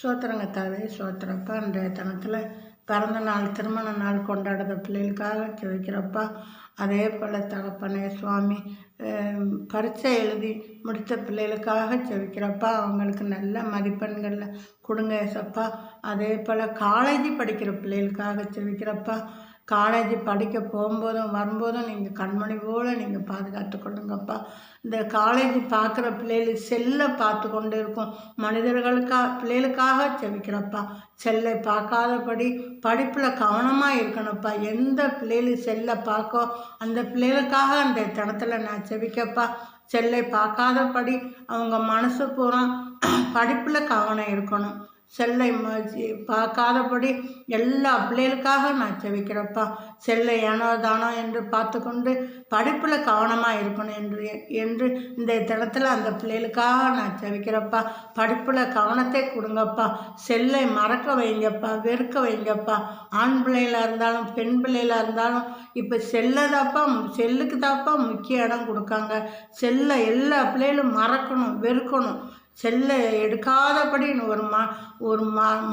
ஸ்தோத்திரங்க தாவே ஸ்தோத்திரப்பா. இன்றைய தினத்தில் பிறந்த நாள் திருமண நாள் கொண்டாடுற பிள்ளைகளுக்காக ஜெபிக்கிறப்பா. அதே போல் தகப்பனே சுவாமி, பரீட்சை எழுதி முடித்த பிள்ளைகளுக்காக ஜெபிக்கிறப்பா. அவங்களுக்கு நல்ல மதிப்பெண்களில் கொடுங்க ஏசப்பா. அதே போல் காலேஜ் படிக்கிற பிள்ளைகளுக்காக ஜெபிக்கிறப்பா. காலேஜ் படிக்க போகும்போதும் வரும்போதும் நீங்கள் கண்மணி போல் நீங்கள் பாதுகாத்து கொள்ளுங்கப்பா. இந்த காலேஜ் பார்க்குற பிள்ளைகள் செல்லை பார்த்து கொண்டு இருக்கும் பிள்ளைகளுக்காக ஜெபிக்கிறப்பா. செல்லை பார்க்காதபடி படிப்பில் கவனமாக இருக்கணும்ப்பா. எந்த பிள்ளைகள் செல்லை பார்க்கோ அந்த பிள்ளைகளுக்காக அந்த தடத்தில் நான் ஜெபிக்கப்பா. செல்லை பார்க்காதபடி அவங்க மனசு பூரா படிப்பில் கவனம் இருக்கணும். செல்லை பார்க்காதபடி எல்லா பிள்ளைகளுக்காக நான் ஜெபிக்கிறப்பா. செல்லை ஏனோ தானோ என்று பார்த்து கொண்டு படிப்பில் கவனமாக இருக்கணும் என்று இந்த தினத்தில் அந்த பிள்ளைகளுக்காக நான் ஜெபிக்கிறப்பா. படிப்பில் கவனத்தை கொடுங்கப்பா. செல்லை மறக்க வைங்கப்பா, வெறுக்க வைங்கப்பா. ஆண் பிள்ளைகளாக இருந்தாலும் பெண் பிள்ளைகளாக இருந்தாலும் இப்போ செல்லுக்கு தாப்பா முக்கிய இடம் கொடுக்காங்க. செல்லை எல்லா பிள்ளைகளும் மறக்கணும், வெறுக்கணும். செல்லை எடுக்காதபடி ஒரு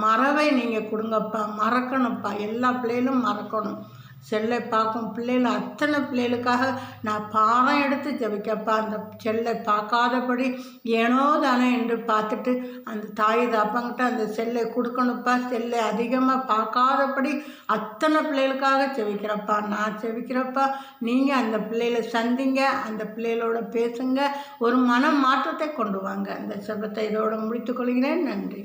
மறவை நீங்கள் கொடுங்கப்பா. மறக்கணும்ப்பா, எல்லா பிள்ளைகளும் மறக்கணும். செல்லை பார்க்கும் பிள்ளைகள் அத்தனை பிள்ளைகளுக்காக நான் பாடம் எடுத்து ஜெபிக்கப்பா. அந்த செல்லை பார்க்காதபடி ஏனோ தானே என்று பார்த்துட்டு அந்த தாய் தாப்பங்கிட்ட அந்த செல்லை கொடுக்கணுப்பா. செல்லை அதிகமாக பார்க்காதபடி அத்தனை பிள்ளைகளுக்காக ஜெபிக்கிறப்பா. நான் ஜெபிக்கிறப்பா. நீங்கள் அந்த பிள்ளைகளை சந்திங்க, அந்த பிள்ளைகளோட பேசுங்க, ஒரு மன மாற்றத்தை கொண்டு வாங்க. அந்த செபத்தை இதோடு முடித்துக்கொள்கிறேன். நன்றி.